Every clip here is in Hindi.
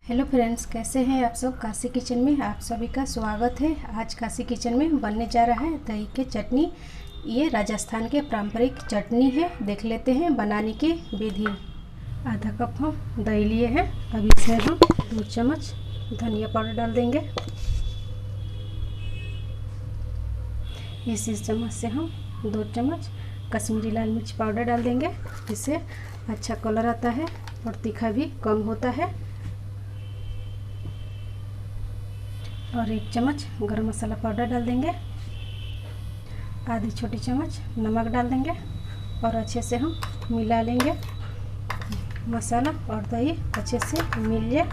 हेलो फ्रेंड्स, कैसे हैं आप सब। काशी किचन में आप सभी का स्वागत है। आज काशी किचन में बनने जा रहा है दही के चटनी। ये राजस्थान के पारंपरिक चटनी है। देख लेते हैं बनाने की विधि। आधा कप हम दही लिए हैं। अब इसमें हम 2 चम्मच धनिया पाउडर डाल देंगे। इसी चम्मच से हम 2 चम्मच कश्मीरी लाल मिर्च पाउडर डाल देंगे। इससे अच्छा कलर आता है और तीखा भी कम होता है। और 1 चम्मच गरम मसाला पाउडर डाल देंगे। आधी छोटी चम्मच नमक डाल देंगे और अच्छे से हम मिला लेंगे। मसाला और दही अच्छे से मिल जाए।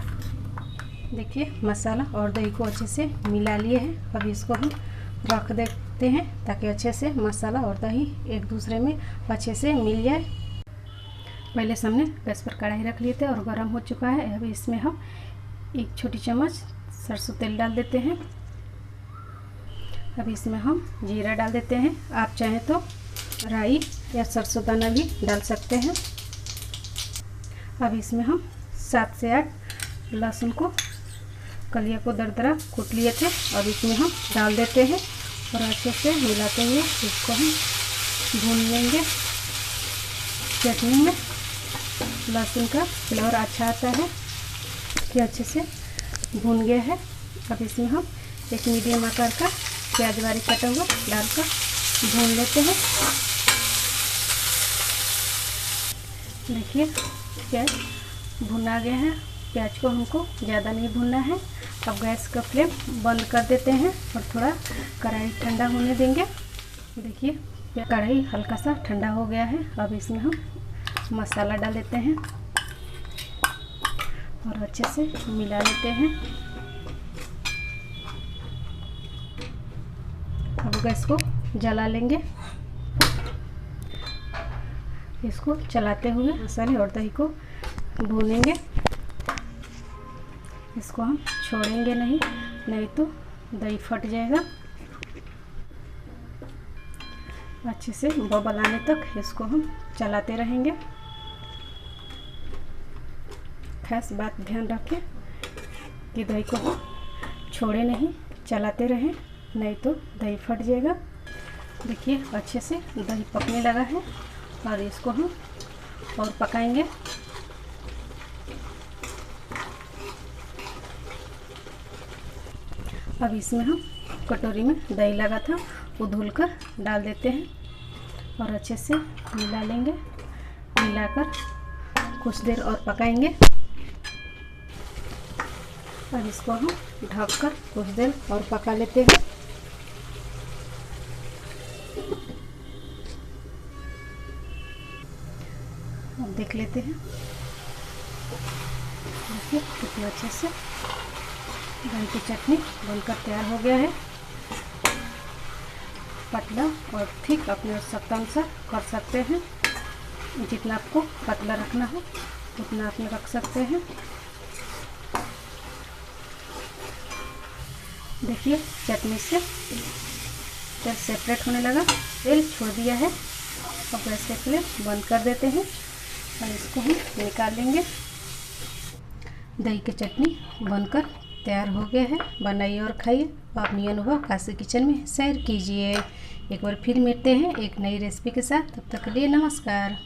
देखिए, मसाला और दही को अच्छे से मिला लिए हैं। अब इसको हम रख देते हैं ताकि अच्छे से मसाला और दही एक दूसरे में अच्छे से मिल जाए। पहले से हमने गैस पर कढ़ाई रख लिए थे और गर्म हो चुका है। अब इसमें हम 1 छोटी चम्मच सरसों तेल डाल देते हैं। अब इसमें हम जीरा डाल देते हैं। आप चाहें तो राई या सरसों दाना भी डाल सकते हैं। अब इसमें हम 7 से 8 लहसुन को कलिया को दरदरा कूट लिए थे। अब इसमें हम डाल देते हैं और अच्छे से मिलाते हुए इसको हम भून लेंगे। चटनी में लहसुन का फ्लेवर अच्छा आता है कि अच्छे से भून गया है। अब इसमें हम एक मीडियम आकार का प्याज बारीक कटा हुआ डालकर भून लेते हैं। देखिए, प्याज भुना गया है। प्याज को हमको ज़्यादा नहीं भूनना है। अब गैस का फ्लेम बंद कर देते हैं और थोड़ा कढ़ाई ठंडा होने देंगे। देखिए, कढ़ाई हल्का सा ठंडा हो गया है। अब इसमें हम मसाला डाल देते हैं और अच्छे से मिला लेते हैं। अब गैस को जला लेंगे। इसको चलाते हुए मसाले और दही को भूनेंगे। इसको हम छोड़ेंगे नहीं तो दही फट जाएगा। अच्छे से बबल आने तक इसको हम चलाते रहेंगे। खास बात ध्यान रखें कि दही को छोड़े नहीं, चलाते रहें, नहीं तो दही फट जाएगा। देखिए, अच्छे से दही पकने लगा है और इसको हम और पकाएंगे। अब इसमें हम कटोरी में दही लगा था वो धुलकर डाल देते हैं और अच्छे से मिला लेंगे। मिलाकर कुछ देर और पकाएंगे। और इसको हम ढककर कुछ देर और पका लेते हैं। अब देख लेते हैं। देखिए, कितने अच्छे से दही की चटनी बनकर तैयार हो गया है। पतला और थिक अपने आवश्यकता अनुसार कर सकते हैं। जितना आपको पतला रखना हो उतना आप रख सकते हैं। देखिए, चटनी से तेल सेपरेट होने लगा, तेल छोड़ दिया है। अब गैस के फ्लेम बंद कर देते हैं और इसको हम निकाल लेंगे। दही की चटनी बनकर तैयार हो गया है। बनाइए और खाइए। अपनी अनुभव काशी किचन में शेयर कीजिए। एक बार फिर मिलते हैं एक नई रेसिपी के साथ। तब तक के लिए नमस्कार।